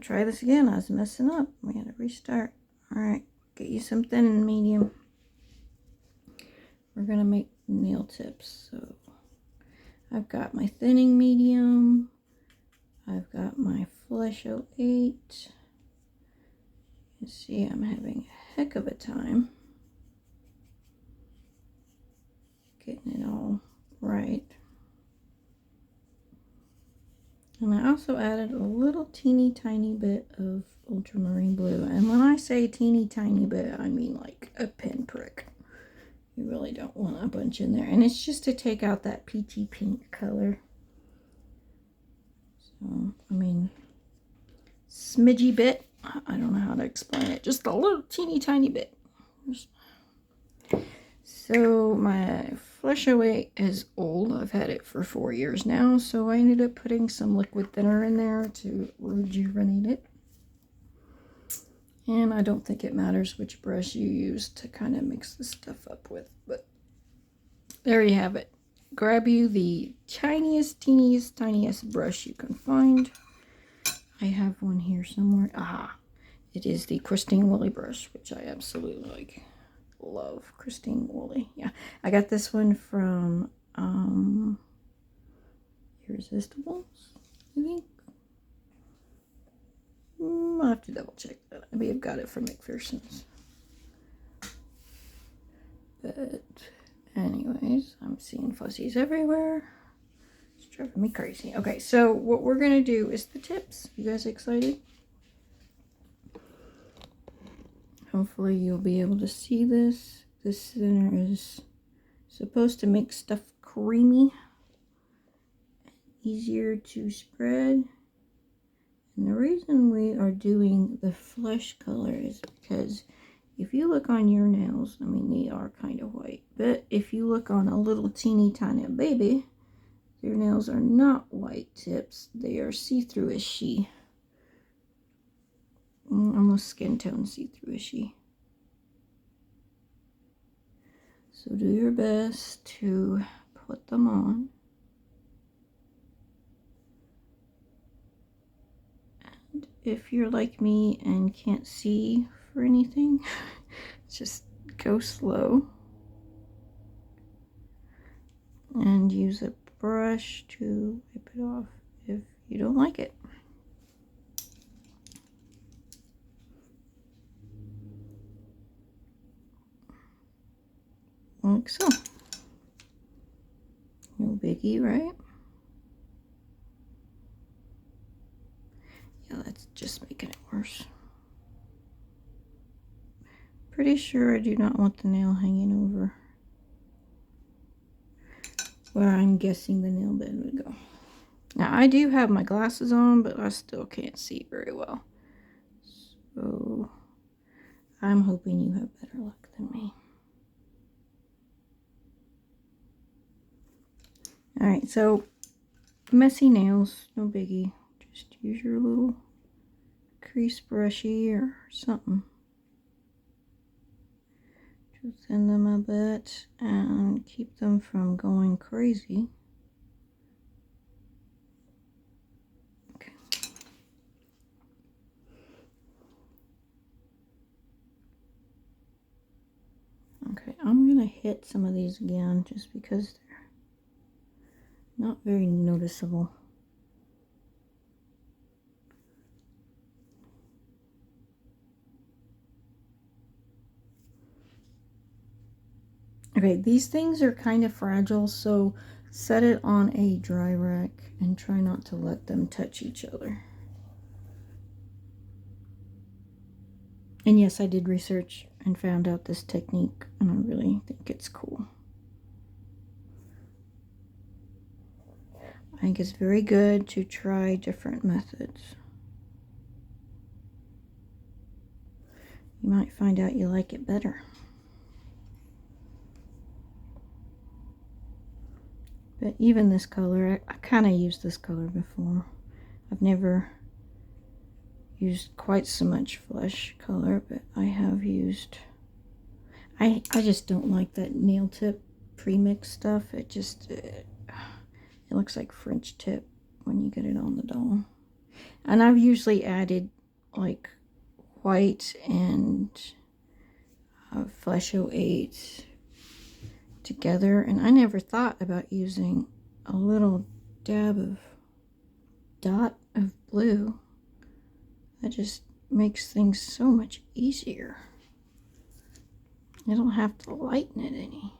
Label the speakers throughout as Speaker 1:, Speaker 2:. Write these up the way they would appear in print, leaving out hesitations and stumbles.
Speaker 1: try this again. I was messing up. We had to restart. Alright, get you some thin medium. We're going to make nail tips. So I've got my thinning medium. I've got my Flesh 08. You see, I'm having a heck of a time getting it all right. And I also added a little teeny tiny bit of ultramarine blue. And when I say teeny tiny bit, I mean like a pinprick. You really don't want a bunch in there. And it's just to take out that peachy pink color. So, I mean, smidgy bit. I don't know how to explain it. Just a little teeny tiny bit. So my Flesh 08 is old. I've had it for 4 years now. So I ended up putting some liquid thinner in there to rejuvenate it. And I don't think it matters which brush you use to kind of mix this stuff up with. But there you have it. Grab you the tiniest, teeniest, tiniest brush you can find. I have one here somewhere. Ah, it is the Christine Woolley brush, which I absolutely love. Christine Woolley. Yeah, I got this one from Irresistibles, I think. I'll have to double check that. I may have got it from McPherson's. But anyways, I'm seeing fuzzies everywhere. It's driving me crazy. Okay, so what we're going to do is the tips. You guys excited? Hopefully you'll be able to see this. This thinner is supposed to make stuff creamy, easier to spread. And the reason we are doing the flesh color is because if you look on your nails, I mean, they are kind of white. But if you look on a little teeny tiny baby, their nails are not white tips. They are see-through-ishy. Almost skin tone see-through-ishy. So do your best to put them on. And if you're like me and can't see for anything, just go slow. And use a brush to wipe it off if you don't like it. Like so. No biggie, right? Yeah, that's just making it worse. Pretty sure I do not want the nail hanging over where I'm guessing the nail bed would go. Now, I do have my glasses on, but I still can't see very well. So, I'm hoping you have better luck than me. Alright, so messy nails, no biggie. Just use your little crease brushy or something to thin them a bit and keep them from going crazy. Okay. Okay, I'm gonna hit some of these again just because they're not very noticeable. Okay, these things are kind of fragile, so set it on a dry rack and try not to let them touch each other. And yes, I did research and found out this technique, and I really think it's cool. I think it's very good to try different methods. You might find out you like it better. But even this color, I kind of used this color before. I've never used quite so much flesh color, but I have used... I just don't like that nail tip premix stuff. It just... it looks like French tip when you get it on the doll. And I've usually added like white and Flesh 08 together, and I never thought about using a little dab of dot of blue. That just makes things so much easier. I don't have to lighten it any.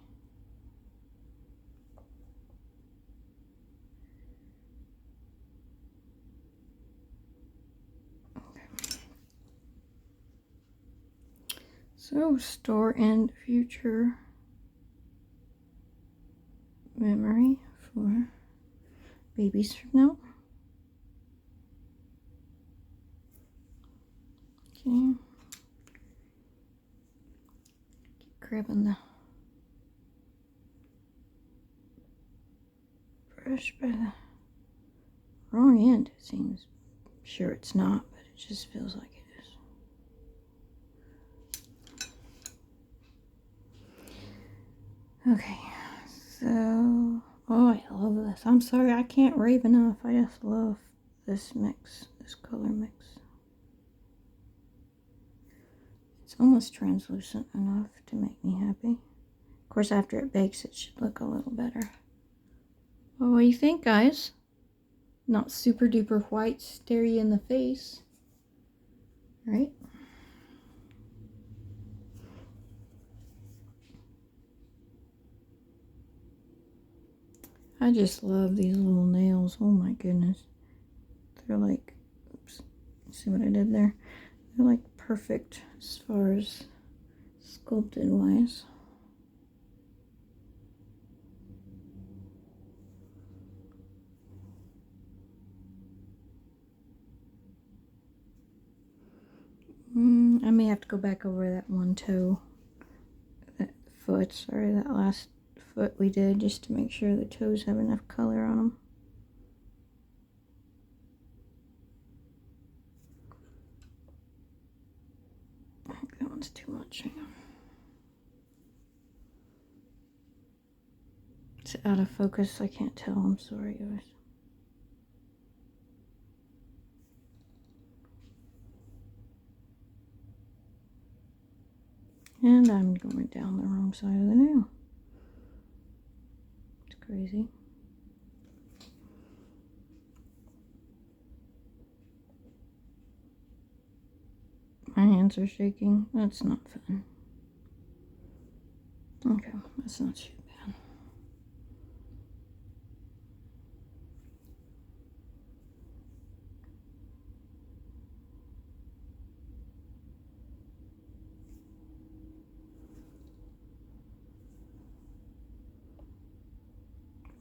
Speaker 1: So, store and future memory for babies from now. Okay. Keep grabbing the brush by the wrong end, it seems. Sure it's not, but it just feels like it is. Okay, so, oh, I love this. I'm sorry, I can't rave enough. I just love this mix, this color mix. It's almost translucent enough to make me happy. Of course, after it bakes, it should look a little better. Well, what do you think, guys? Not super duper white, stare you in the face, right? I just love these little nails. Oh my goodness. They're like, oops, see what I did there? They're like perfect as far as sculpted wise. I may have to go back over that one toe, that foot, sorry, that last foot we did, just to make sure the toes have enough color on them. I think that one's too much. Hang on. It's out of focus, I can't tell. I'm sorry, guys. And I'm going down the wrong side of the nail. It's crazy. My hands are shaking. That's not fun. Okay, that's not too bad.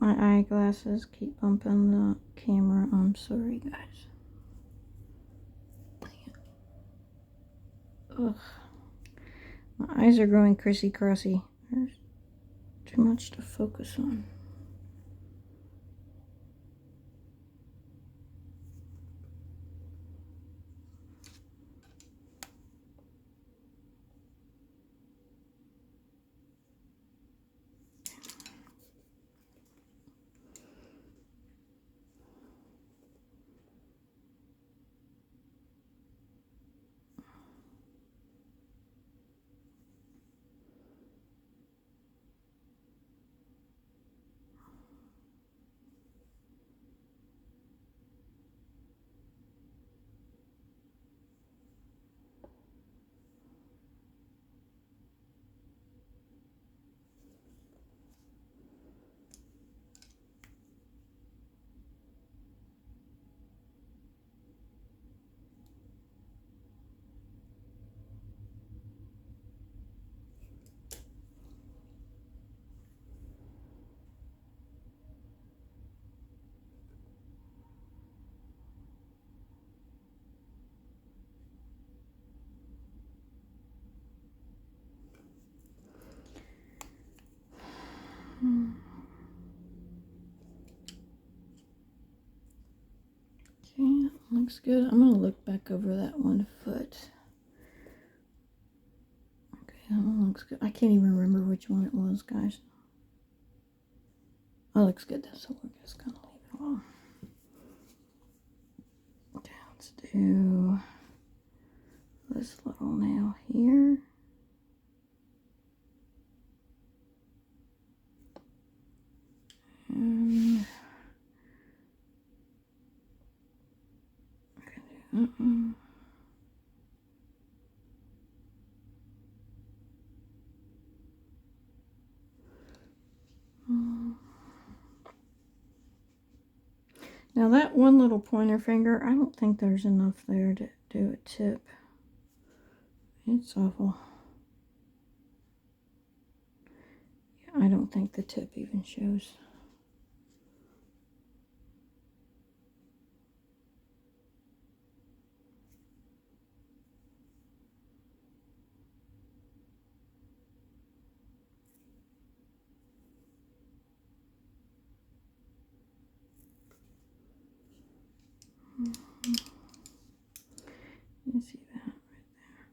Speaker 1: My eyeglasses keep bumping the camera. I'm sorry, guys. Ugh. My eyes are going crissy-crossy. There's too much to focus on. Okay, that looks good. I'm going to look back over that one foot. Okay, that one looks good. I can't even remember which one it was, guys. Oh, it looks good, so we're just going to leave it alone. Okay. Let's do this little nail here. And I'm gonna do Now that one little pointer finger, I don't think there's enough there to do a tip. It's awful. Yeah, I don't think the tip even shows. You see that right there.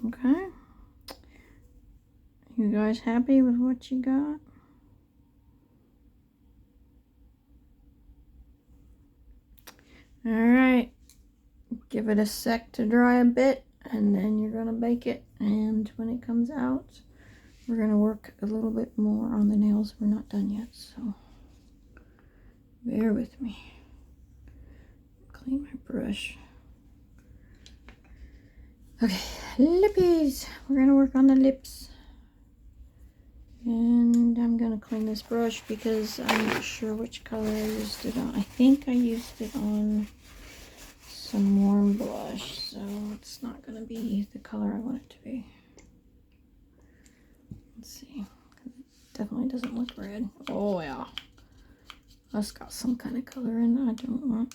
Speaker 1: Okay. You guys happy with what you got? Alright. Give it a sec to dry a bit, and then you're going to bake it. And when it comes out, we're going to work a little bit more on the nails. We're not done yet, so bear with me. Clean my brush. Okay, lippies. We're going to work on the lips. And I'm going to clean this brush because I'm not sure which color I used it on. I think I used it on some warm blush, so it's not going to be the color I want it to be. Let's see. It definitely doesn't look red. Oh yeah. That's got some kind of color in it I don't want.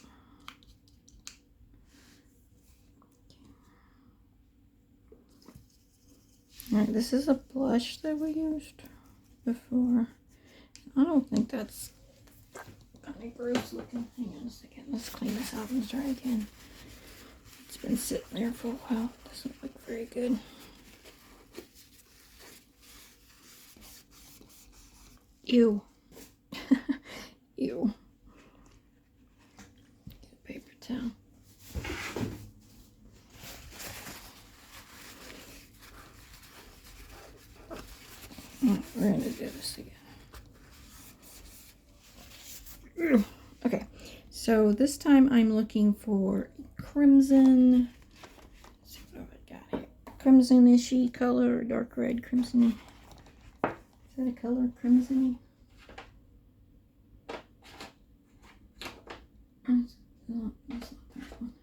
Speaker 1: Alright, this is a blush that we used before. I don't think that's kind of gross looking. Hang on a second. Let's clean this out and try again. It's been sitting there for a while. It doesn't look very good. Ew. Ew. Get a paper towel. We're going to do this again. Okay, so this time I'm looking for crimson. Let's see what I've got here. Crimson-ishy color, or dark red crimson-y. Is that a color, crimson-y? No, that's not that one.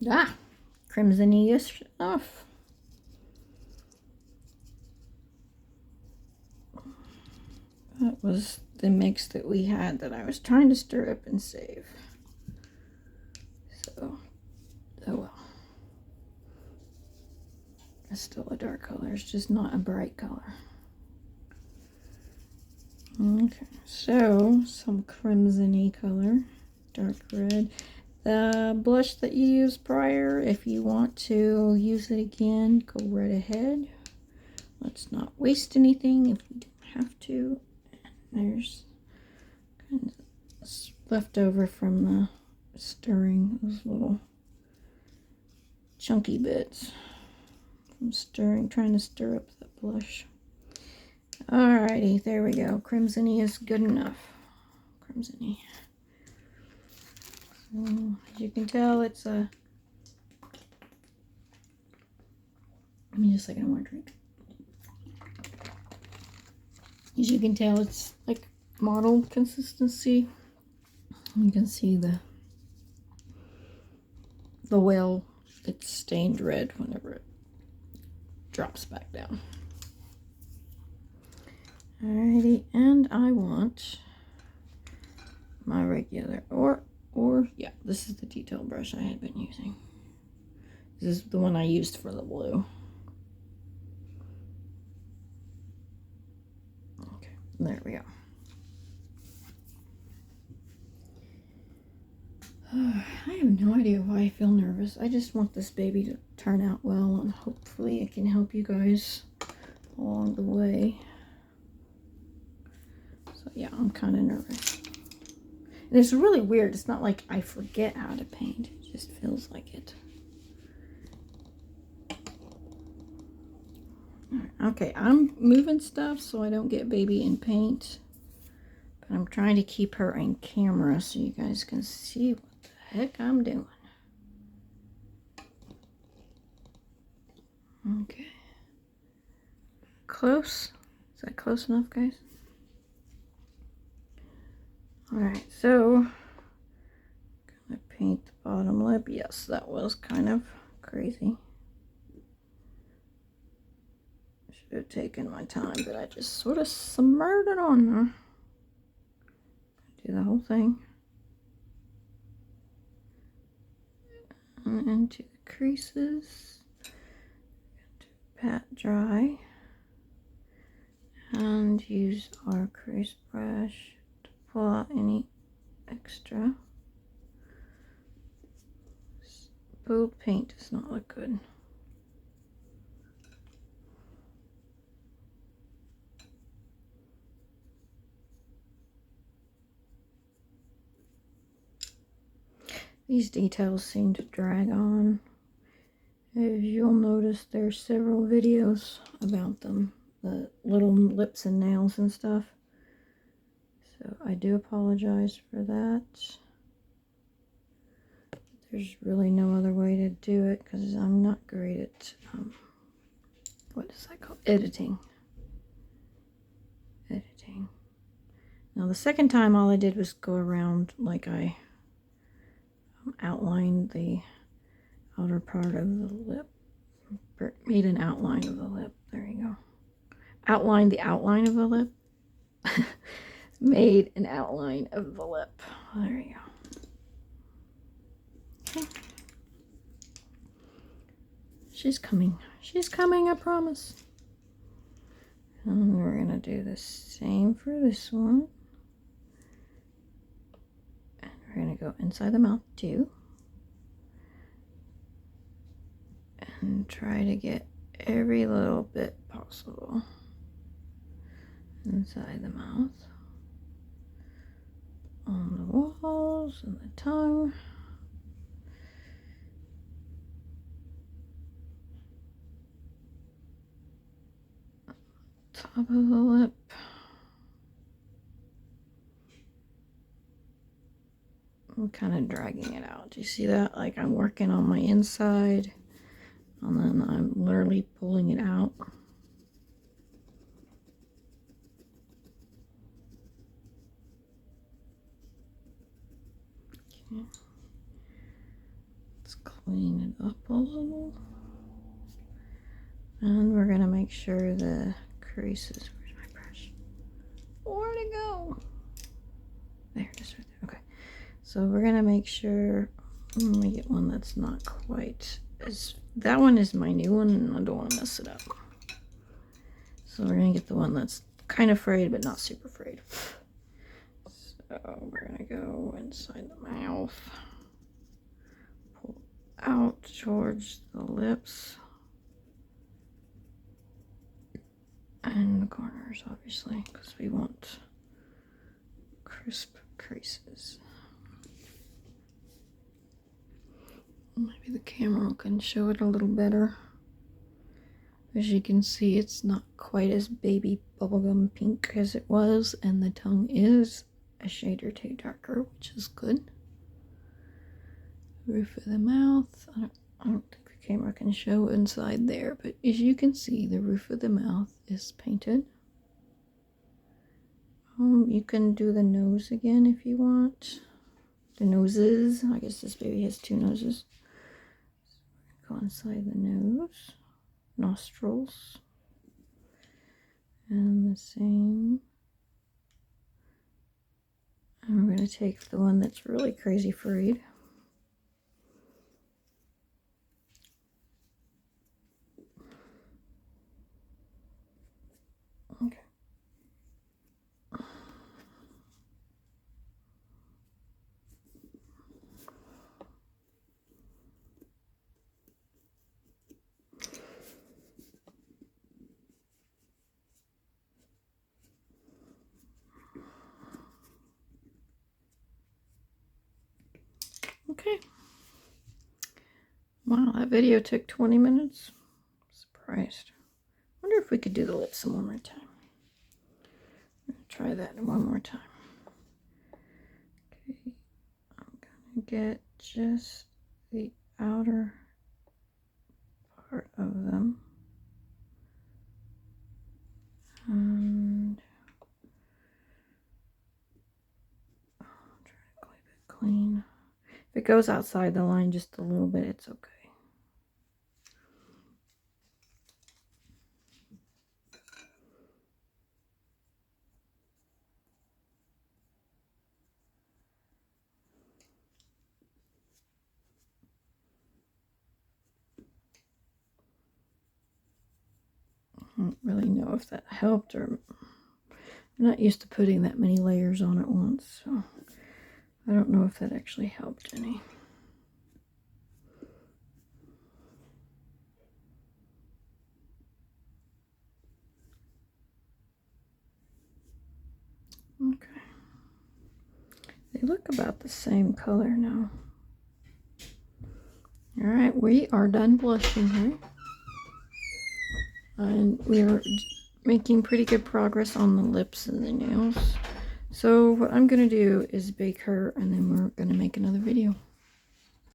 Speaker 1: Ah, crimson-y-ish enough. That was the mix that we had that I was trying to stir up and save. So, oh well. It's still a dark color, it's just not a bright color. Okay, so some crimson-y color, dark red. The blush that you used prior, if you want to use it again, go right ahead. Let's not waste anything if we don't have to. There's kind of left over from the stirring, those little chunky bits from stirring, trying to stir up the blush. Alrighty, there we go. Crimson-y is good enough. Crimson-y. So, as you can tell, it's a... Give me just a second, I want to drink. As you can tell, it's like mottled consistency. You can see the the well, it's stained red whenever it drops back down. Alrighty, and I want my regular, or yeah, this is the detail brush I had been using. This is the one I used for the blue. Okay, there we go. I have no idea why I feel nervous. I just want this baby to turn out well, and hopefully it can help you guys along the way. So yeah, I'm kind of nervous. And it's really weird. It's not like I forget how to paint. It just feels like it. Okay, I'm moving stuff so I don't get baby in paint. But I'm trying to keep her in camera so you guys can see what the heck I'm doing. Okay. Close? Is that close enough, guys? Alright, so gonna paint the bottom lip. Yes, that was kind of crazy. Should have taken my time, but I just sort of smeared it on there. Do the whole thing. And into the creases. Pat dry. And use our crease brush to pull out any extra. Boob paint does not look good. These details seem to drag on. As you'll notice, there's several videos about them. The little lips and nails and stuff. So I do apologize for that. There's really no other way to do it because I'm not great at, what is that called? Editing. Now the second time all I did was go around like I outlined the outer part of the lip. Made an outline of the lip. There you go. Outlined the outline of the lip. Made an outline of the lip. There you go. Okay. She's coming. She's coming, I promise. And we're going to do the same for this one. And we're going to go inside the mouth too. And try to get every little bit possible inside the mouth. On the walls and the tongue. Top of the lip. I'm kind of dragging it out. Do you see that? Like I'm working on my inside and then I'm literally pulling it out. Okay. Let's clean it up a little. And we're going to make sure the creases. Where's my brush? Where'd it go? There it is right there. Okay. So we're going to make sure. Let me get one that's not quite as. That one is my new one and I don't want to mess it up. So we're going to get the one that's kind of frayed but not super frayed. So we're going to go inside the mouth. Pull out towards the lips. And the corners, obviously, because we want crisp creases. Maybe the camera can show it a little better. As you can see, it's not quite as baby bubblegum pink as it was, and the tongue is a shade or two darker, which is good. Roof of the mouth. I don't think the camera can show inside there, but as you can see, the roof of the mouth is painted. You can do the nose again if you want. The noses. I guess this baby has two noses. go inside the nose, nostrils, and the same. And we're going to take the one that's really crazy frayed. Okay. Okay. Wow, that video took 20 minutes. Surprised. Wonder if we could do the lips one more time. Try that one more time. Okay, I'm gonna get just the outer part of them. And I'll try to keep it clean. If it goes outside the line just a little bit, it's okay. I don't really know if that helped, or I'm not used to putting that many layers on at once, so I don't know if that actually helped any. Okay. They look about the same color now. Alright, we are done blushing here. And we're making pretty good progress on the lips and the nails. So what I'm going to do is bake her, and then we're going to make another video.